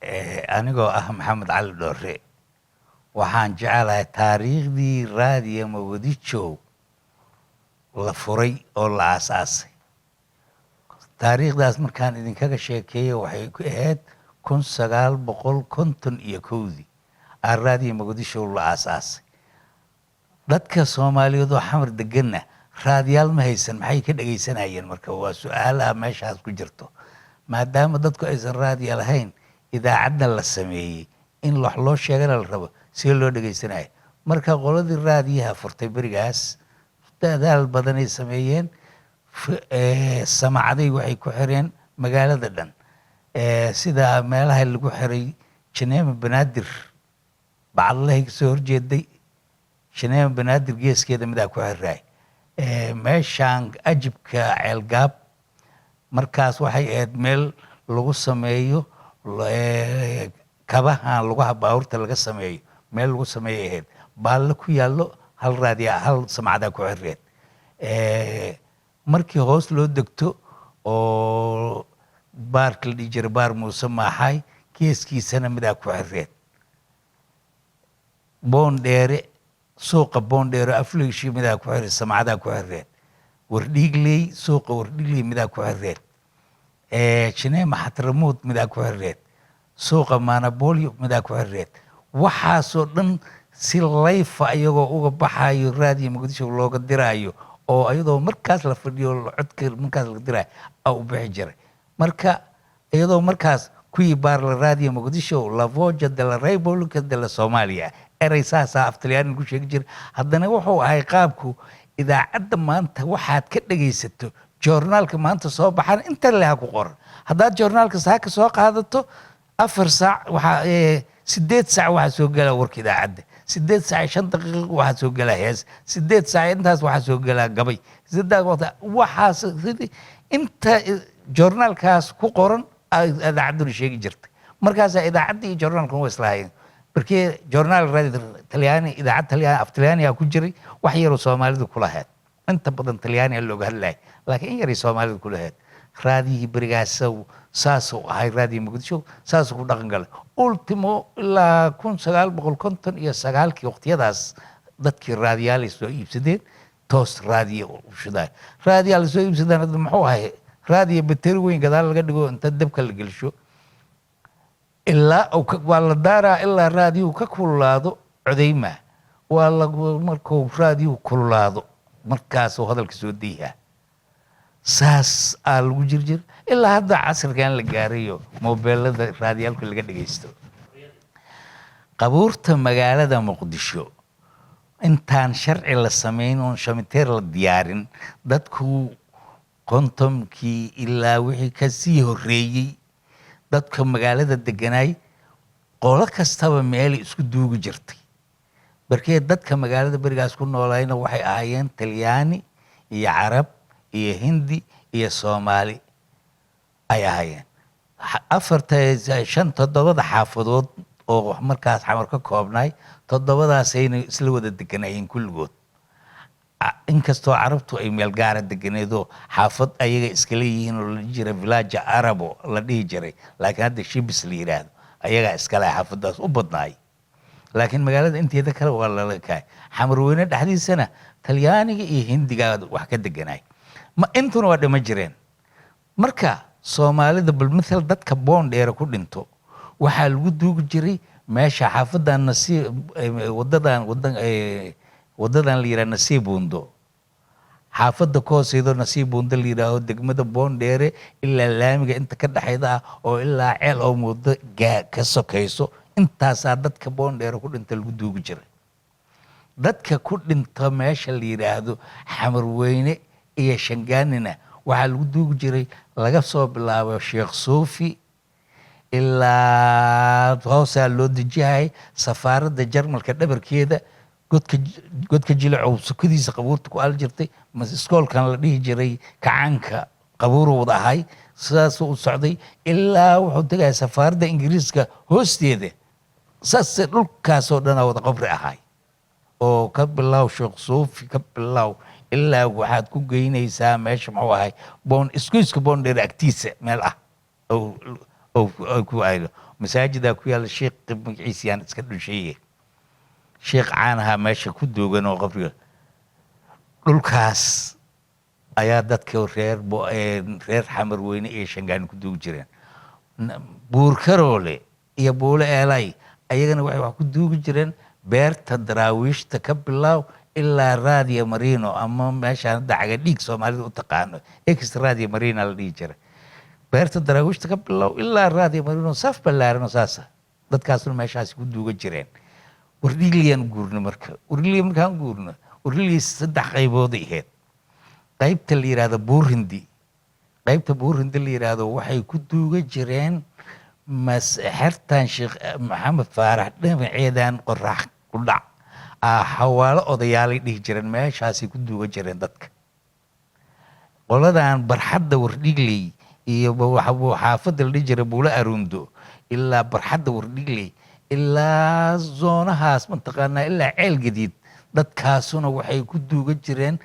anigoo ah Maxamed Cali Dhoore waxaan jecelahay taariikhdii raadiyo Mogadisho la furay oo la aasaasay. taariikhdaas markaan idinkaga sheekeeyo waxay ku ahayd 1951 raadiyo Mogadisho la aasaasay. dadka Soomaaliyeed oo xamar deganna raadiyaal ma haysan, maxay ka dhageysanayeen? marka waa su'aalaha meeshaas ku jirto. maadaama dadku aysan raadiyo lahayn, idaacadda la sameeyey in wax loo sheegana la rabo si loo dhageysanayo. marka qoladii raadiyaha furtay berigaas dadaal badanay sameeyeen. samacaday waxay ku xireen magaalada dhan, sida meelaha lagu xiray Shaneema Banaadir bacdahay ka soo horjeeday. Shaneema Banaadir geeskeeda midaa ku xiray meeshaan ajibka ceelgaab. markaas waxay ahayd meel lagu sameeyo kabahan lugaha baabuurta laga sameeyo, meel lagu sameeyo ahayd. baalle ku yaallo hal raadiya hal samacada ku xireed. markii hoos loo degto oo baarka la dhihi jiray baar Muuse Maaxay geeskiisana midaa ku xireed. boondheere suuqa boondheere afleeshi midaa ku xireed, samacada ku xireed. wardhiigley suuqa wardhiigley midaa ku xireed. Shaneema Xatramuud midaa ku xireed. suuqa Manabolyo midaa ku xireed. waxaasoo dhan si layfa iyagoo uga baxayo raadiyo Mogadisho looga diraayo, oo iyadoo markaas la fadhiyo codka markaas la diraayo u bixi jiray. marka iyadoo markaas kuwii baar la raadiyo Mogadisho la voce de la Repubblica de la Somalia erey saasaa aftaliyaan ku sheegi jiray. haddana wuxuu ahay qaabku idaacadda maanta waxaad ka dhagaysato joornaalka maanta soo baxan inta leha ku qoran. haddaad joornaalka saaka soo qaadato 4 saac waxaa 8 saac waxaa soo gala warka idaacadda, 8 saac 5 daqiiqo waxaa soo gala hees, 8 saac intaas waxaa soo gala gabay, 8 waqti waxaas inta joornaalkaas ku qoran idaacaddu sheegi jirtay. markaasaa idaacadda iyo joornaalku way islaayeen. markii joornaal raadiyo Talyaani idaacad Talyaani af Talyaani ku jiray, wax yar oo Soomaalidu ku lahayd. inta badan Talyaani looga hadlay, laakiin in yar oo Soomaalidu ku lahayd. raadiyo berigaas saasoo ahay raadiyo Mogadisho saasoo ku dhaqan galay. ultimo ilaa 1959 waqtiyadaas dadkii raadiyaal soo iibsadeen toos raadiyo u shiday. raadiyaal soo iibsadeen hadda muxuu ahay raadiyo bateri weyn gadaal laga dhigo inta dabka la gelsho ilaa waa la daaraa ilaa raadiyo ka kululaado codeyma. waa markuu raadiyo kululaado markaasoo hadalka soo diiha. saas lagu jirjir ilaa hadda casrigan la gaarayo mobeelada raadiyaalka laga dhageysto. qabuurta magaalada Muqdisho intaan sharci la sameyn oo shamiteer la diyaarin, dadku kontomkii ilaa wixii ka sii horeeyay dadka magaalada deganay qolo kastaba meel isku duugi jirtay. barkee dadka magaalada berigaas ku noolayna waxay ahaayeen Talyaani iyo Carab iyo Hindi iyo Soomaali ay ahaayeen. 7 xaafadood oo markaas xamar ka koobnay 7daas ayna isla wada deganayeen kulligood. inkastoo Carabtu ay meel gaar ah deganeedo xaafad ayaga iska leeyihiin oo la jira village Arabo la dhihi jiray, laakiin hadda Shibis la yiraahdo ayaga iska leh xaafadaas u badnaay. laakiin magaalada inteeda kale waa la leeyahay. xamar weyne dhaxdiisana Talyaaniga iyo Hindiga wax ka deganay. ma intuna waa dhima jireen. marka Soomaalida bal midal dadka boondheer ku dhinto waxaa lagu duugi jiray meesha xaafadan nasiib wadadan la yiraahdo Nasiib Buundo. xaafada kooseedo Nasiib Buundo la yiraahdo degmada boondheere ilaa laamiga inta ka dhaxayda oo ilaa ceel oo muddo ka sokayso intaasaa dadka boondheer ku dhinta lagu duugi jiray. dadka ku dhinta meesha la yiraahdo xamar weyne iyo Shangaanina waxaa lagu duugi jiray laga soo bilaabo Sheekh Suufi ilaa hoosaa loo dejihay safaaradda Jarmalka dhabarkeeda godka jilacow sukadiisa qabuurta ku al jirtay. iskoolkan la dhihi jiray kacaanka qabuuru wada ahay. sidaas u socday ilaa wuxuu tagay safaaradda Ingiriiska hoosteeda. saas dhulkaasoo dhan wada qabri ahay oo ka bilow Sheekh Suufi ka bilow ilaa waxaad ku geynaysaa meesha muxuu ahay iskuiska boondheer agtiisa meel ah oo ku aydo masaajidaa ku yaalla sheekh magaciisa yaan iska dhusheeye sheekh caan ahaa meesha ku duugan oo qabriga dhulkaas ayaa dadka reer xamar weyne iyo shangaani ku duugi jireen. buur karoole iyo buule eelay ayagana waxay wax ku duugi jireen beerta daraawiishta ka bilaaw ilaa raadiya marino ama meeshaan hadda cagadhiig soomaalida u taqaano ex raadiya marina la dhihi jiray. beerta daraawiishta ka bilaaw ilaa raadiya marino saf ballaarano saasa dadkaasna meeshaasi ku duuga jireen. wardhigliyaan guurno marka wardhigli markaan guurno wardhigli 3 qaybooday ahayd. qaybta la yidhaahdo buurhindi qaybta buurhindi la yidhaahdo waxay ku duuga jireen xertan sheekh maxamed faarax dhinaceedan qorax ku dhac xawaalo odayaalay dhihi jireen meeshaasay ku duuga jireen dadka. qoladan barxadda wardhigley iyo xaafadda la dhihi jiray buulo aruundo ilaa barxadda wardhigley ilaa zoonahaas mataqaanaa ilaa ceel gadiid dadkaasuna waxay ku duuga jireen.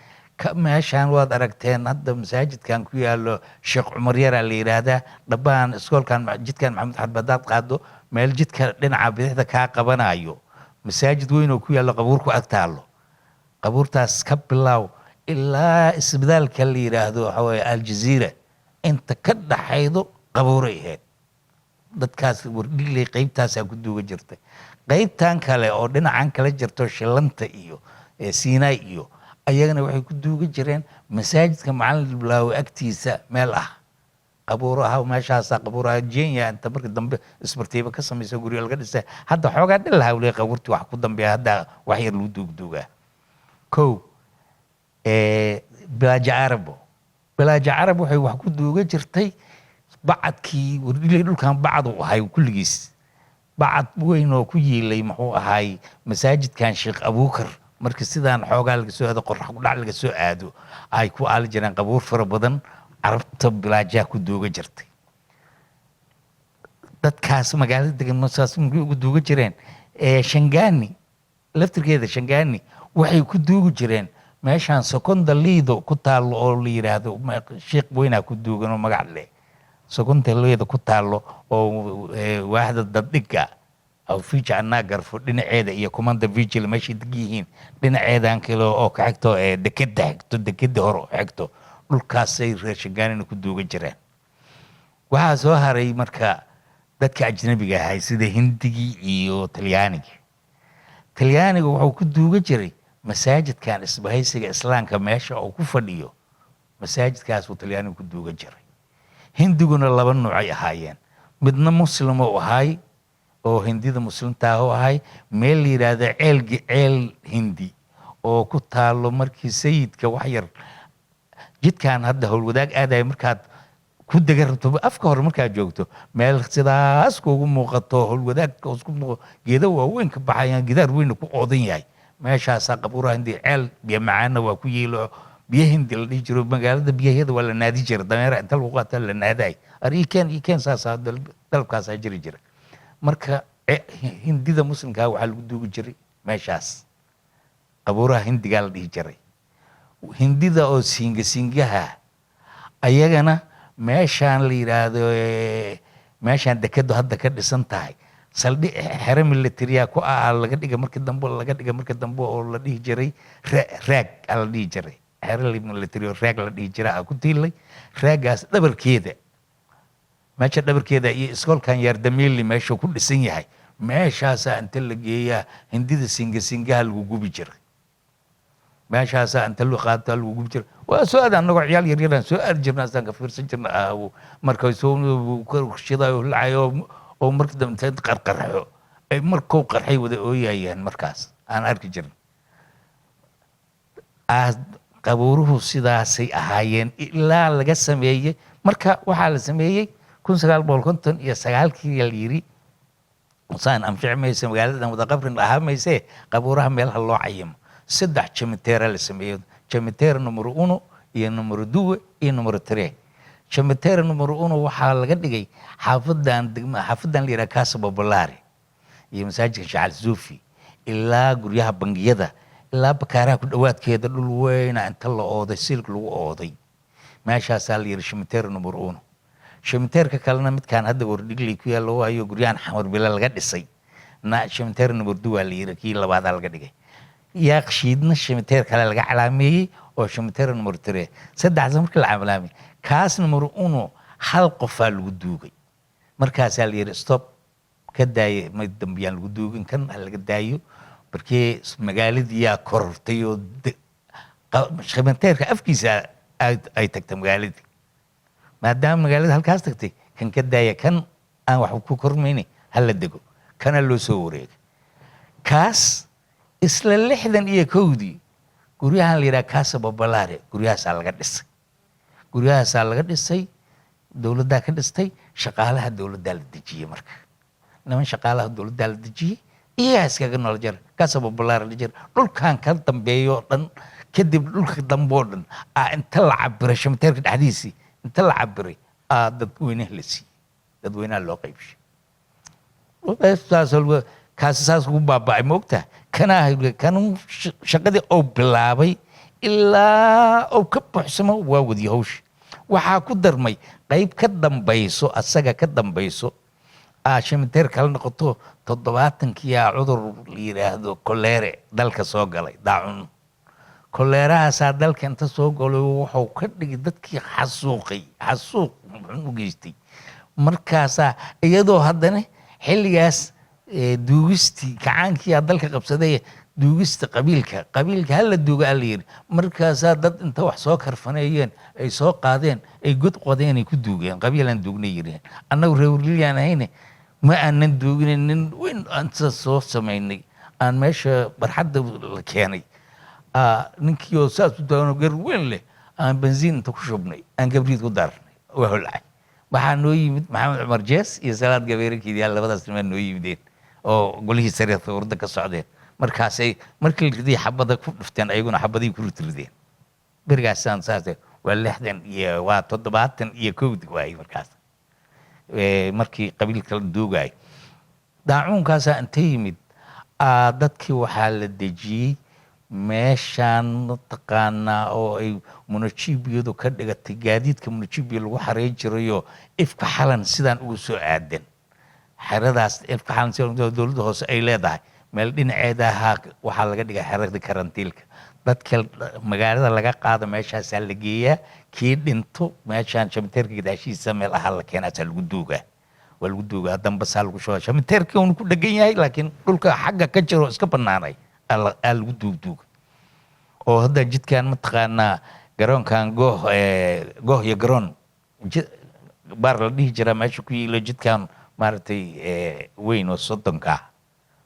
meeshaan waad aragteen hadda masaajidkan ku yaalo sheekh cumar yaraa la yidhaahdaa dhabbaan iskoolkan jidkan maxamed xarb hadaad qaado meel jidka dhinaca bidixda kaa qabanayo masaajid weyn oo ku yaallo qabuur ku ag taallo. qabuurtaas ka bilaaw ilaa isbitaalka la yidhaahdo waxaa weeye aljaziira inta ka dhaxaydo qabuuray ahayd. dadkaas wardhigley qaybtaasaa ku duuga jirtay. qaybtan kale oo dhinacan kala jirto shilanta iyo siinaay iyo ayagana waxay ku duuga jireen masaajidka macalin bilaawe agtiisa meel ah qabuuraha meeshaasaa qabuuraha jenya inta marka dambe isbartiiba ka samaysa guryo laga dhisay hadda xoogaa dhilaha wali qabuurtii wax ku dambeeya hadda wax yar lagu duugduugaa. kow bilaaja carabo waxay wax ku duuga jirtay bacadkii wardhigley dhulkan bacad u ahay kulligiis bacad weyn oo ku yiilay muxuu ahay masaajidkan sheekh abuukar marka sidaan xoogaa laga soo aado qorax ku dhac laga soo aado ay ku aali jireen qabuur fara badan carabta bilaajaa ku duuga jirtay. dadkaas magaalada degan masaas ugu duuga jireen. shangaani laftirkeeda shangaani waxay ku duugi jireen meeshaan sokonda liido ku taallo oo la yidhaahdo sheekh weynaa ku duugan oo magac leh sokonda liido ku taallo oo waaxda daddhiga fiija anaa garfo dhinaceeda iyo commanda vigil meeshay deg yihiin dhinaceedan kale oo ka xigto dekeda xigto dekeda hore oo xigto dhulkaasay reer shangaanina ku duuga jireen. waxaa soo haray marka dadka ajnabiga ahay sida hindigii iyo talyaanigii. talyaaniga wuxuu ku duuga jiray masaajidkan isbahaysiga islaamka meesha uu ku fadhiyo masaajidkaasuu talyaanigu ku duuga jiray. hindiguna 2 nuucay ahaayeen midna muslim oo ahay oo hindida muslimtaa u ahay meel la yidhaahdo ceel hindi oo ku taalo markii sayidka wax yar jidkan hadda howlwadaag aadaya markaad ku dega rabto afka hore markaad joogto meel sidaas kuugu muuqato howlwadaagka isku muuqo geeda waaweyn ka baxayaan gidaar weyna ku oodan yahay meeshaasaa qabuuraha hindi ceel biyo macaana waa ku yeelo biyo hindi la dhihi jiro magaalada biyaheeda waa la naadi jira dameera inta lagu qaata la naadaay ikeen saasaa dalabkaasaa jiri jira. marka hindida muslimkaa waxaa lagu duugi jiray meeshaas qabuuraha hindigaa la dhihi jiray. hindida oo singaha ayagana meeshaan la yidhaahdo meeshaan dekedu hadda ka dhisan tahay saldhi xere militariya ku laga dhiga markii dambe oo la dhihi jiray raag la dhihi jiray xere military oo raag la dhihi jiray ku tiilay raagaas dhabarkeeda meesha dhabarkeeda iyo iskoolkan yaardamiili meesha ku dhisan yahay meeshaasaa inta la geeyaa hindida singaha lagu gubi jiray. meeshaasaa inta loo qaata lagu gubi jiray. waa soo aad anagoo ciyaal yaryaraan soo aadi jirna asaan ka fiirsan jirna markay soo shidayo lacayo oo markii dambe inta qarqarxo ay markuu qarxay wada ooyayaan markaas aan arki jirin. qabuuruhu sidaasay ahaayeen ilaa laga sameeyey marka waxaa la sameeyey 1959 la yiri saan anfici maysa magaaladan wada qabrin ahaa mayse qabuuraha meelaha loo cayimo 3 cemetery la sameeyo cemetery number 1 iyo number 2 iyo number 3. cemetery number 1 waxaa laga dhigay xaafadan la yiraahdo Casa Popolare iyo masaajidka Sheekh Zuufi ilaa guryaha bangiyada ilaa bakaaraha ku dhawaadkeeda dhul weyn inta la ooday silk lagu ooday meeshaasaa la yiri cemetery number 1. shimiteerka kalena midkaan hadda wardhigley ku yaallo waayo guryahan xamar bila laga dhisay shimiteer number 2 waa la yiri kii labaad laga dhigay yaaqshiidna shimiteer kale laga calaameeyey oo shimiteer number 3 saddexda markii la calaamay kaas number 1 hal qofaa lagu duugay markaasaa la yiri stop ka daayay ma dambiyaan lagu duugin kan laga daayo markii magaaladii yaa korortay oo shimiteerka afkiisa ay tagtay magaaladii maadaama magaalada halkaas tagtay kan ka daaya kan aan wax ku kormayni hala dego kana loo soo wareegay kaas isla 61 guryahan la yiraahdo Casa Popolare guryahaas laga dhisay dawladda ka dhistay shaqaalaha dawladda la dejiyay marka niman shaqaalaha dawladda la dejiyay iyaga iskaga nool jar Casa Popolare la jar dhulkan ka dambeeyo dhan kadib dhulka dambo dhan inta la cabiray shimiteerka dhaxdiisii inta la cabiray dadweynaha la siiyay dadweynaha loo qaybshay kaas ugu baaba'ay moogta kan shaqadii oo bilaabay ilaa oo ka buuxsamo waa wadi hawsh waxaa ku darmay qayb ka dambayso asaga ka dambayso shimiteer kala noqoto 70kii cudur la yiraahdo koleere dalka soo galay daacun koleerahaasaa dalka inta soo galay wuxuu ka dhigay dadkii xasuuq u geystay markaasaa iyadoo haddana xilligaas duugistii kacaankii dalka qabsaday duugista qabiilka hala duuga la yiri markaasaa dad inta wax soo karfaneeyeen ay soo qaadeen ay god qodeen ay ku duugeen qabiilan duugnay yireen annagu reewriyaan ahayne ma aanan duuginin weyn anta soo sameynay aan meesha barxadda la keenay ninkii oo saas u doono gar weyn leh aan benziin inta ku shubnay aan gabriid ku darnay waa holcay waxaa noo yimid maxamed cumar jees iyo salaad gabeerekeedii labadaas niman noo yimideen oo golihii sare urda ka socdeen markaasay markii la riday xabada ku dhufteen ayaguna xabadii ku rideen berigaasaan saas waa 71 waay markaas markii qabiilka la duugay daacuunkaas inta yimid dadkii waxaa la dejiyay meeshaan taqaanaa oo ay munajibiyadu ka dhigatay gaadiidka munajibiya lagu xareey jirayo ifka xalan sidaan ugu soo aadan xeradaas ifka xalan sidaan dawladda hoose ay leedahay meel dhinaceeda waxaa laga dhigay xerada karantiilka dadka magaalada laga qaado meeshaasaa la geeyaa kii dhinto meeshaan shimiteerka gadaashiisa meel ahaa la keenaasaa lagu duugaa dambasaa lagu shubaa shimiteerkii uunu ku dhegan yahay laakiin dhulka xagga ka jiro iska banaanay lagu duugduuga oo hadda jidkan mataqaanaa garoonkan gooh iyo garoon baar la dhihi jiraa meesha ku yiilo jidkan maaragtay weyn oo 30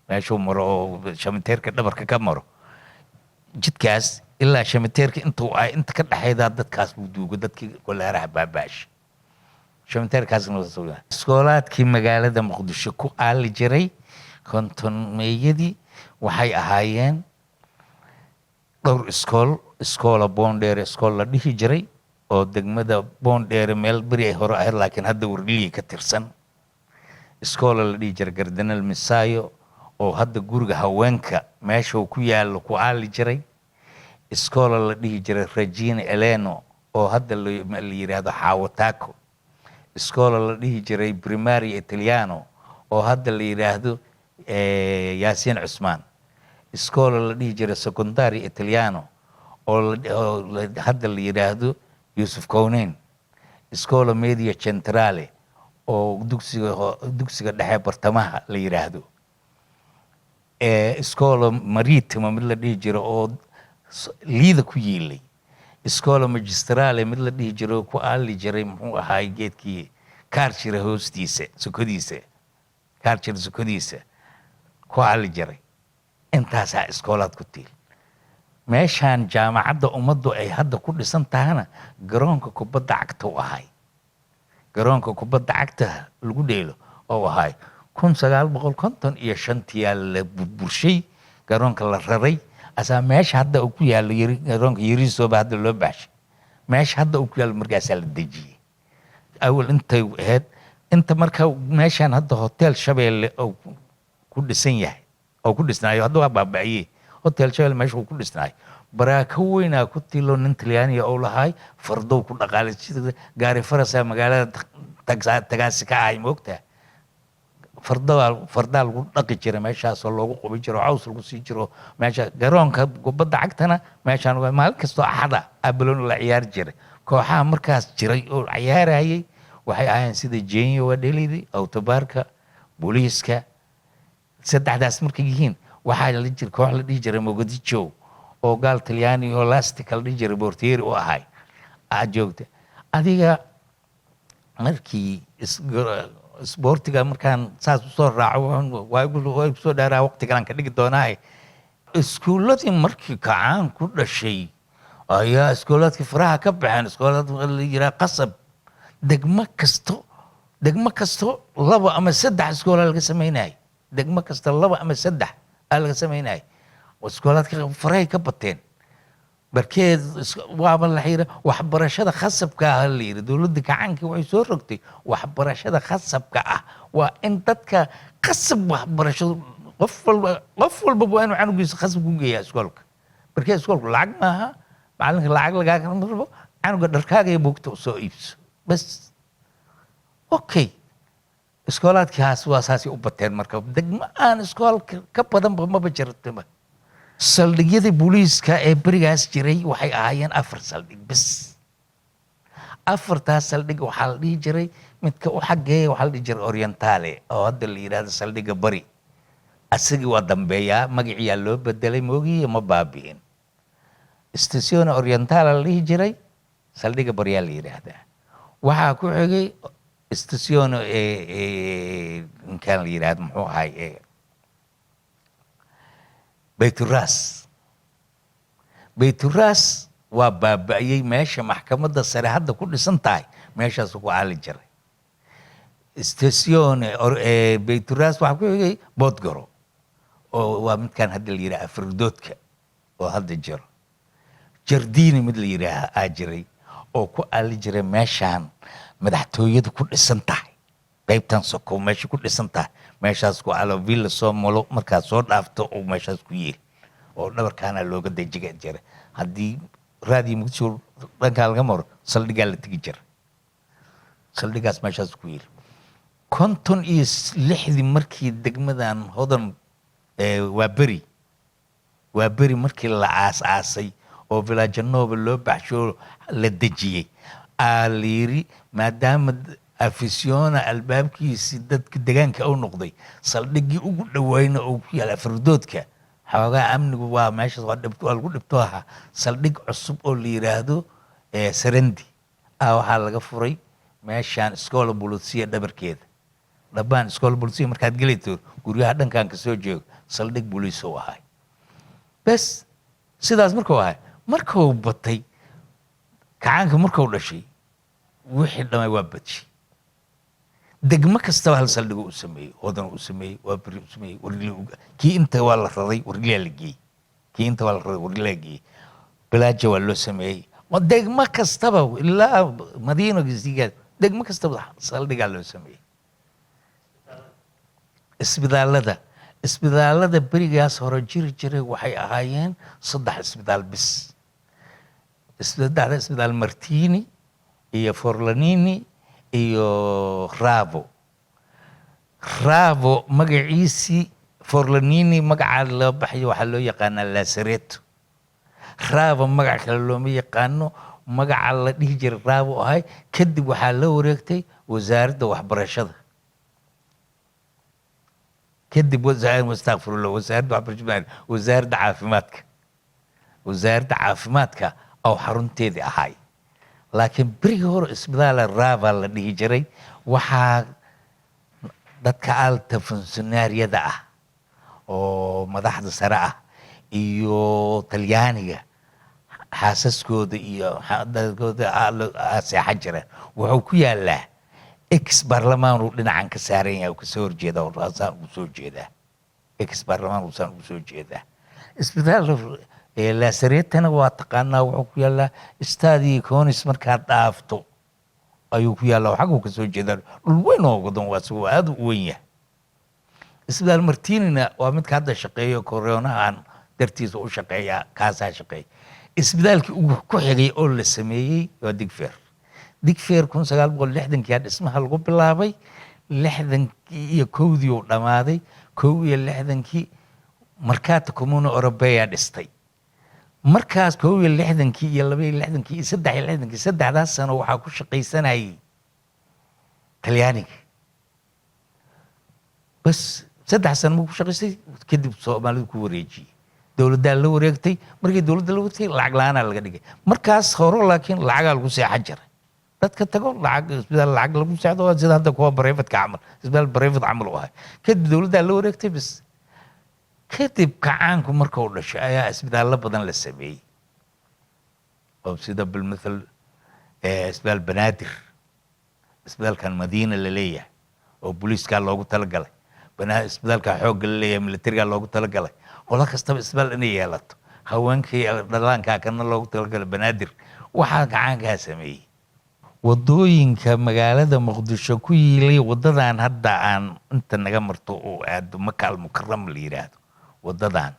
meeshuu maro oo shimiteerka dhabarka ka maro jidkaas ilaa shimiteerka inta ka dhaxayda dadkaas lagu duugo dadkii koleeraha baabaash shimiteerkaasna iskoolaadkii magaalada muqdisho ku aali jiray kontonmeeyadii waxay ahaayeen dhowr iskoola boondheere iskool la dhihi jiray oo degmada boondheere meel beri ay hore ahayd laakiin hadda wardhigley ka tirsan iskoola la dhihi jiray gardanal misaayo oo hadda guriga haweenka meesha ku yaalo ku aali jiray iskoola la dhihi jiray Regina Eleno oo hadda la yiraahdo Xawataako iskoola la dhihi jiray Primaria Italiano oo hadda la yiraahdo Yaasiin Cusmaan iskoola la dhihi jiray Secondary Italiano oo hadda la yiraahdo Yusuf Kowneyn iskoola Media Centrale oo dugsiga dhexe bartamaha la yiraahdo iskoola Maritimo mid la dhihi jiray oo liida ku yiilay iskoola Magistrale mid la dhihi jiray ku aali jiray muxuu ahaay geedkii kaarjira hoostiisa sukadiisa ku aali jiray intaasaa iskoolaad ku tiil meeshaan jaamacadda ummaddu ay hadda ku dhisan tahana garoonka kubadda cagta u ahay garoonka kubadda cagta lagu dheelo oo ahay 1955 la burburshay garoonka la raray asaa meesha hadda uu ku yaalo garoonka yariisooba hadda loo baashay meesha hadda uu ku yaalo markaasaa la dejiyey awal intay ahayd inta marka meeshaan hadda hotel Shabeelle oo ku dhisan yahay oo ku dhisnaayo hadda waa baaba'iyey hotel Shabeelle meesha ku dhisnaayo baraaka weynaa ku tilo nin Talyaaniga oo lahaay fardow ku dhaqaalay gaari farasa magaalada tagaasi ka ahay moogtaa fardaa lagu dhaqi jiray meeshaasoo loogu qubi jiro caws lagu sii jiro meesha garoonka kubadda cagtana meeshaan maalin kastoo axada abaloon la ciyaari jiray kooxaha markaas jiray oo ciyaarayay waxay ahaayeen sida jenya wadhelidi autobaarka booliiska saddexdaas markay yihiin waxaa la jira koox la dhihi jiray mogadisho oo gaal talyaani oo lastica la dhihi jiray bortieri u ahay aad joogta adiga markii isboortiga markaan saas usoo raaco waa soo dhaaraa waqti kalaan ka dhigi doonaa iskuulladii markii kacaan ku dhashay ayaa iskoolaadkii faraha ka baxeen iskoolaad la yiraa qasab degmo kasto laba ama saddex iskoolaa laga samaynayay degmo kasta laba ama saddex aa laga samaynayay iskoolaadka farahay ka bateen barkeed waaba la xira waxbarashada khasabka ah la yiri dowladda gacanka waxay soo rogtay waxbarashada khasabka ah waa in dadka khasab waxbarashada qof walba waa inuu canugiisa khasab ku geeyaa iskoolka barkeed iskoolku lacag maaha macalinka lacag lagaaga rabo canuga dharkaaga iyo buugta soo iibso bas okay iskoolaadkaas waa saasay u bateen marka degmo aan iskoolka ka badanba maba jirtaba saldhigyada booliiska ee berigaas jiray waxay ahaayeen 4 saldhig bas 4taas saldhig waxaa la dhihi jiray midka u xageeya waxaa la dhihi jiray orientale oo hadda la yidhahdo saldhiga bari asagii waa dambeeyaa magaciyaa loo bedelay moogiye ma baabi'in statione orientale la dhihi jiray saldhiga bariyaa la yidhaahdaa waxaa ku xigay statione ninkaan la yidhahdo muxuu ahay bayturaas waa baaba'yey meesha maxkamadda sare hadda ku dhisan tahay meeshaas ku aali jiray statione bayturaas waxaa ku xigay boodgaro oo waa midkaan hadda la yidhaha afridoodka oo hadda jiro jardini mid la yidhaaha aa jiray oo ku aali jiray meeshaan madaxtooyadu ku dhisan tahay qaybtan sokow meesha ku dhisan tahay meeshaas ku alo villa soo malo markaad soo dhaafto oo meeshaas ku yeeli oo dhabarkaana looga dejiga jiray haddii raadiyo muqdisho dhankaa laga maro saldhigaa la tegi jiray saldhigaas meeshaas ku yeeli 56 markii degmadan hodan waa beri markii la aas-aasay oo villagenova loo baxsho la dejiyey aa la yiri maadaama afisiona albaabkiisii dadka deegaanka u noqday saldhigii ugu dhawayna oo ku yaal afridoodka xoogaa amnigu waa meeshaas waa lagu dhibto ahaa saldhig cusub oo la yidhaahdo sarendi waxaa laga furay meeshaan iskoola bulisiya dhabarkeeda dhabbaan iskoola bulisiya markaad gelayto guryaha dhankan ka soo joogo saldhig buliis u ahay bes sidaas markuu ahay markuu batay kacaanka markuu dhashay wixii dhamay waa badshay degmo kastaba hal saldhigo u sameeyey hodan u sameeyey waa beri u sameeyey wargile kii inta waa la raday wargilea la geeyey kii inta waa la raday wargilea la geeyey bilaaja waa loo sameeyey degmo kastaba ilaa madiino gisigaad degmo kastaba saldhigaa loo sameeyey isbitaalada berigaas hore jiri jiray waxay ahaayeen 3 isbitaal bis saddexda isbitaal martini iyo forlanini iyo ravo magaciisii forlanini magacaa loo baxayo waxaa loo yaqaanaa lasareto ravo magac kale looma yaqaano magaca la dhihi jiray ravo ahay kadib waxaa la wareegtay wasaaradda waxbarashada kadib wasaaradda caafimaadka oo xarunteedii ahay laakiin berigii hore isbitaala rava la dhihi jiray waxaa dadka alta funsionaariyada ah oo madaxda sare ah iyo talyaaniga xaasaskooda iyo dadkooda seexa jireen wuxuu ku yaalaa ex baarlamaan uu dhinacan ka saaran yahay kasoo horjeeda saan ugu soo jeedaa ex baarlamaan uu saan ugu soo jeedaa isbitaal lasaretana waa taqaanaa wuxuu ku yaalaa stadii conis markaad dhaafto ayuu ku yaallaa xaguu ka soo jeedaa dhul weyn oo wadan waa isagoo aad u weyn yahay isbitaal martinina waa midka hadda shaqeeyo koroonahan dartiisa u shaqeeya kaasaa shaqeeya isbitaalkii ugu ku xigay oo la sameeyey waa digfeer digfeer 1960 dhismaha lagu bilaabay 61 uu dhamaaday 61 markaata comuna europea dhistay markaas 61 iyo 62 iyo 63 saddexdaas sano waxaa ku shaqaysanayay talyaaniga bas saddex sano markuu ku shaqaystay kadib Soomaalidu ku wareejiyay dowladda la wareegtay markii dowladda la wareegtay lacag la'aan laga dhigay markaas hore laakiin lacag lagu seexan jiray dadka tago lacag isbitaal lacag lagu seexdo sida hadda kuwa private ka camal isbitaal private camal u ahay kadib dowladda la wareegtay bas kadib kacaanku markuu dhashay ayaa isbitaallo badan la sameeyay oo sida bilmathal isbitaal banaadir isbitaalkan madiina la leeyahay oo booliiska loogu talagalay isbitaalka xoogga la leeyahay militariga loogu talagalay qolo kastaba isbitaal inay yeelato haweenkii dhalaanka kana loogu talagalay banaadir waxaa gacankaa sameeyay wadooyinka magaalada muqdisho ku yiilay wadadan hadda aan inta naga marto oo aad Maka al-Mukarram la yiraahdo wadadan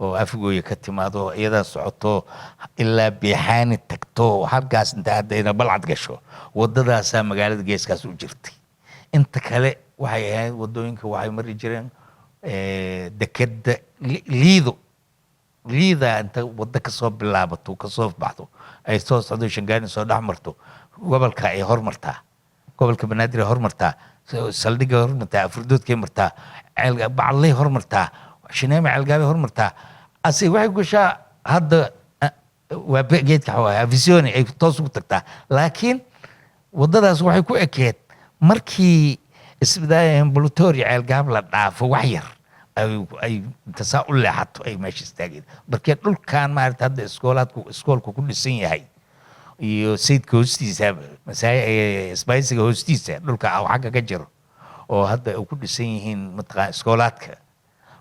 oo afgooya ka timaado iyada socoto ilaa Biixaani tagto halkaas inta hadayna balcad gasho wadadaas magaalada geeskaas u jirtay inta kale waxay ahayd wadooyinka waxay mari jireen dekada liida inta wada ka soo bilaabato ka soo baxdo ay soo socdo Shangaani soo dhaxmarto gobolka ay hormartaa gobolka Banaadir ay hormartaa saldhiga hormartaa Afurdoodkay martaa baclay hormartaa Shineema Calgaabe hormartaa asii waxay gashaa hadda waa geedka xawaa visioni ay toos ugu tagtaa laakiin wadadaas waxay ku ekeed markii isbitaal ambulatory Calgaab la dhaafo wax yar ay tasaa u leexato ay meesha istaageen markii dhulkan maarta hadda iskoolku ku dhisan yahay iyo sayidka hoostiisa isbaaysiga hoostiisa dhulka xagga ka jiro oo hadda ay ku dhisan yihiin mataqaan iskoolaadka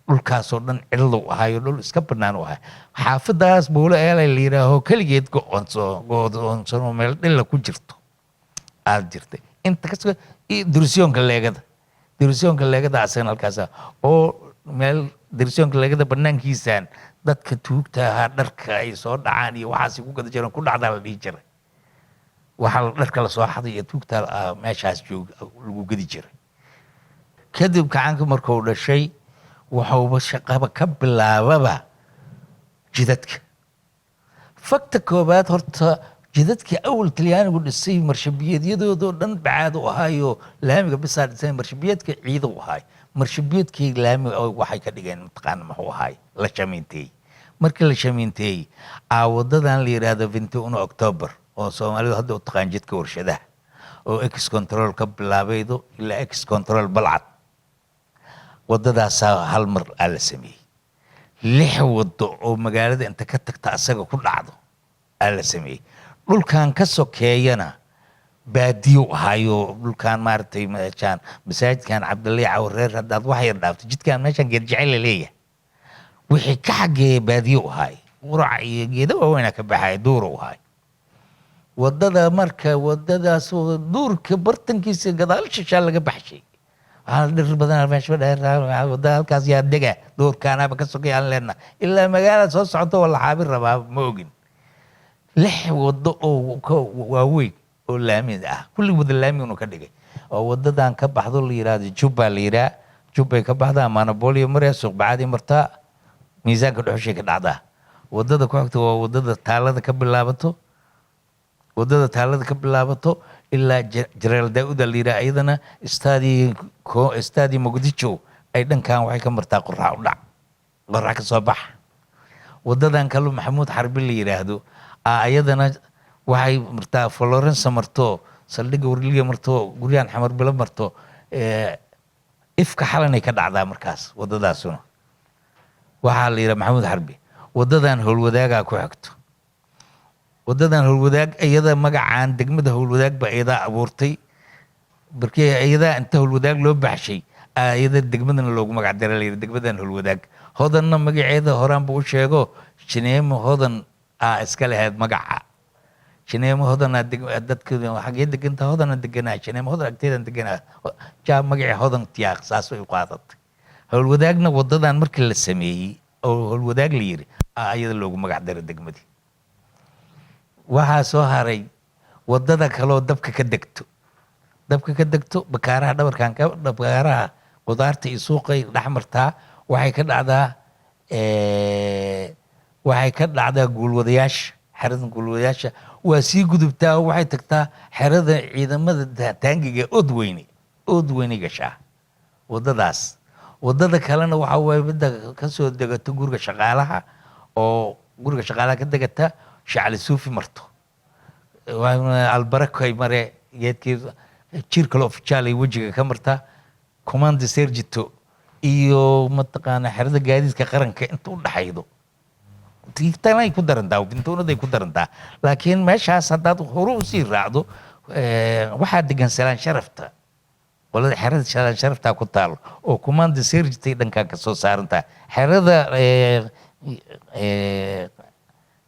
dhulkaasoo dhan cidlo ahayo dhul iska bannaan u ahay xaafadaas buulo eelay la yidhaaho keligeed go'oonsanoo meel dhilla ku jirto aad jirtay inta kasoo dirisiyoonka leegada asagana halkaas oo meel dirisiyoonka leegada bannaankiisaan dadka tuugta ahaa dharka ay soo dhacaan iyo waxaas ku gada jireen ku dhacdaa la dhihi jiray waxaa dharka la soo xaday iyo tuugta meeshaas joog lagu gadi jiray kadib kacaanka markuu dhashay wuxuuba shaqaba ka bilaababa jidadka fakta koobaad horta jidadkii awal talyaanigu dhisay marshabiyeedyadoodo dhan bacaad u ahaayo laamiga bisaa dhisay marshabiyeedka ciida u ahaay marshabiyeedkii laamiga waxay ka dhigeen mataqaana muxuu ahaay la shamiinteeyey markii la shamiinteeyey wadadan la yidhaahdo 21 October oo Soomaalidu hadda u taqaan jidka warshadaha oo ex control ka bilaabaydo ilaa ex control balcad wadadaas hal mar la sameeyay 6 wado oo magaalada inta ka tagta asaga ku dhacdo la sameeyay dhulkan ka sokeeyana baadiyo ahayo dhulkan maartay meeshan masaajidkan Cabdullaahi Cawreer hadaad wax yar dhaafto jidkan meeshan geed jecel leeyahay wixii ka xageey baadiyo ahay qurac iyo geedo waaweyn ka baxay duur u ahay wadada marka wadadaas duurka bartankiisa gadaal shisha laga baxshay dhir badan meesha dheer wadada halkaas yaa dega duurkaanaba ka sokeeyaan leena ilaa magaalada soo socoto wala xaabir rabaa ma ogin 6 wado oo waaweyn oo laamid kulli wada laamid ka dhigay oo wadadan ka baxdo la yiraahdo Jubbay ka baxdaa Monopoly maraya suuq baadi martaa miisaanka dhuxushay ka dhacdaa wadada ku xigta waa wadada taalada ka bilaabato ilaa General Daawud la yiraahdo ayadana istaadi Muqdisho ay dhankan waxay ka martaa qorrax ka soo bax wadadan kale Maxamuud Xarbi la yiraahdo ayadana waxay martaa Florence marto saldhiga warliga marto guriyaan xamar bila marto ifka xalanay ka dhacdaa markaas wadadaasuna waxaa la yiraahdaa Maxamuud Xarbi wadadan howlwadaaga ku xigto wadadan howlwadaag iyada magacaan degmada howlwadaag ba iyada abuurtay barkii iyada inta howlwadaag loo baxshay iyada degmadana loogu magac daray degmadan howlwadaag hodanna magaceeda horaan buu sheego Shineemo hodan iska lahayd magaca Shineemo hodan dadka xagee deganta hodan deganaa Shineemo hodan agteedan deganaa magaca hodan tiyaaq saas ay qaadatay howlwadaagna wadadan markii la sameeyay oo howlwadaag la yiri iyada loogu magac daray degmadii waxaa soo haray wadada kaloo dabka ka degto bakaaraha dhabarkan bakaaraha qudaarta iyo suuqay dhex martaa waxay ka dhacdaa waxay ka dhacdaa guulwadayaasha xerada guulwadayaasha waa sii gudubtaa oo waxay tagtaa xerada ciidamada taangiga oodweyne gashaa wadadaas wadada kalena waxa waaye midda kasoo degato guriga shaqaalaha oo guriga shaqaalaha ka degata shacli suufi marto albarakay mare geedkeedu jir kale ofijaalay wejiga ka martaa commanda sergito iyo mataqaana xerada gaadiidka qaranka inta u dhaxaydo tiigtanay ku darantaa bintuunaday ku darantaa laakiin meeshaas haddaad hore usii raacdo waxaa degan salaan sharafta qolada xerada salaan sharaftaa ku taalo oo commanda sergitay dhankaa ka soo saarantaa xerada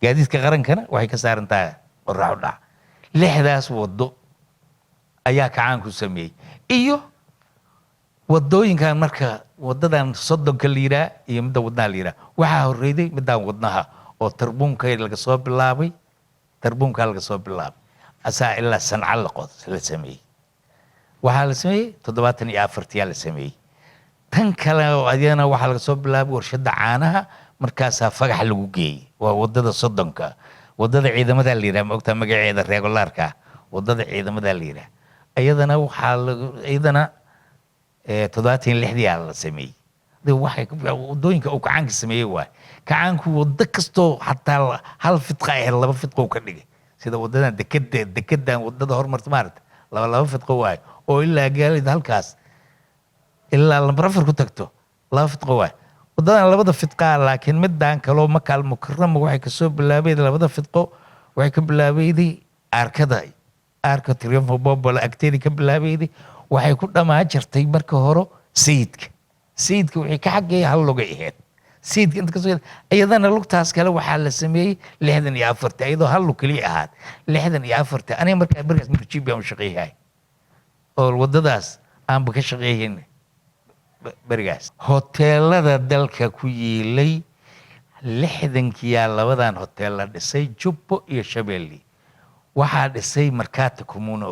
gaadiidka qarankana waxay ka saarantaa qorax u dhac 6daas wado ayaa kacaanku sameeyey iyo wadooyinkan marka wadadan soddonka la yidhaah iyo midda wadnaha la yidhaah waxaa horreyday middan wadnaha oo tarbuunka laga soo bilaabay asaa ilaa sanca la sameeyey waxaa la sameeyey 74 la sameeyey tan kale oo adana waxaa laga soo bilaabay warshada caanaha markaasaa fagax lagu geeyey waa wadada soddonka wadada ciidamada la yidhaah maogtaa magaceeda regulaarka wadada ciidamada la yidhaah iyadana waxaa iyadana 76 la sameeyey wadooyinka uu kacaanka sameeyey waay kacaanku wado kastoo xataa hal fidqa ah 2 fidqo ka dhigay sida wadadan dekedan wadada horumarta maaragta 2 fidqo waay oo ilaa gaalida halkaas ilaa lambar 4 ku tagto 2 fidqo waay wadadan 2 fidqa laakiin midaan kaloo Makaal Mukarrama waxay ka soo bilaabay 2 fidqo waxay ka bilaabayday arka Triumph Bobola agteedii ka bilaabayday waxay ku dhamaa jirtay marka hore sayidka wixii ka xageeyay hal lugay ahayd sayidka inta ka soo iyadana lugtaas kale waxaa la sameeyey 64 iyadoo hal lug kaliya ahaad 64 aniga markaas murjiib aan shaqeeyay oo wadadaas aan ka shaqeeyay barigaas hoteelada dalka ku yiilay 60kiyaa labadan hotel la dhisay Jubbo iyo Shabeelle waxaa dhisay Mercato Comune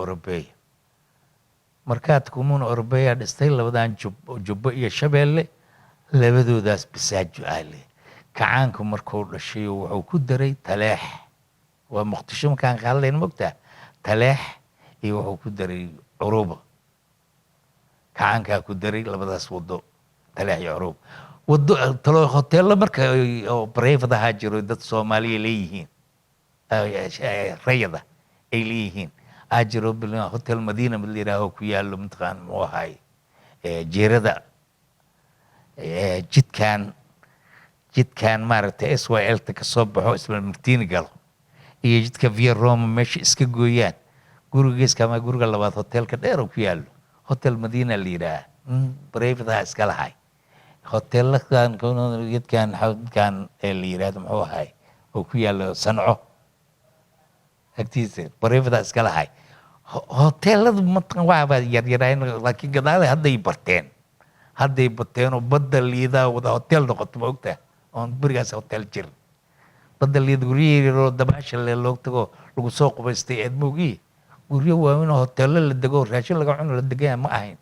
Europea dhistay labadan Jubbo iyo Shabeelle labadoodaas bisaajo aale kacaanku markuu dhashay wuxuu ku daray Taleex waa Muqdisho markaan ka hadlayno mogtaa Taleex iyo wuxuu ku daray Curuba kacaankaa ku daray labadaas wado Taleex iyo Curuba wado hoteello marka oo private ahaa jiro dad Soomaaliya leeyihiin rayada ay leeyihiin ajiro bilaa hotel Madiina mid leeyahay ku yaalo mintaqaan muxuu ahay jeerada jidkan maaragtay SYL ka soo baxo isla Martiini galo iyo jidka Via Roma meesha iska gooyaan gurigiisa kama guriga labaad hotelka dheer oo ku yaalo hotel Madiina leeyahay private iska lahay hotelkan jidkan leeyahay muxuu ahay oo ku yaalo Sanco agtiisa private iska lahay hoteelada waa yaryaraan laakiin gadaal hadday barteen oo badda liida wada hotel noqoto ma ogtaa oon barigaas hotel jir badda liida guriyada dabaasha loo tago lagu soo qubaystay eedmoogii guryo waaweyn oo hoteello la dego raashin laga cuno la degan ma ahayn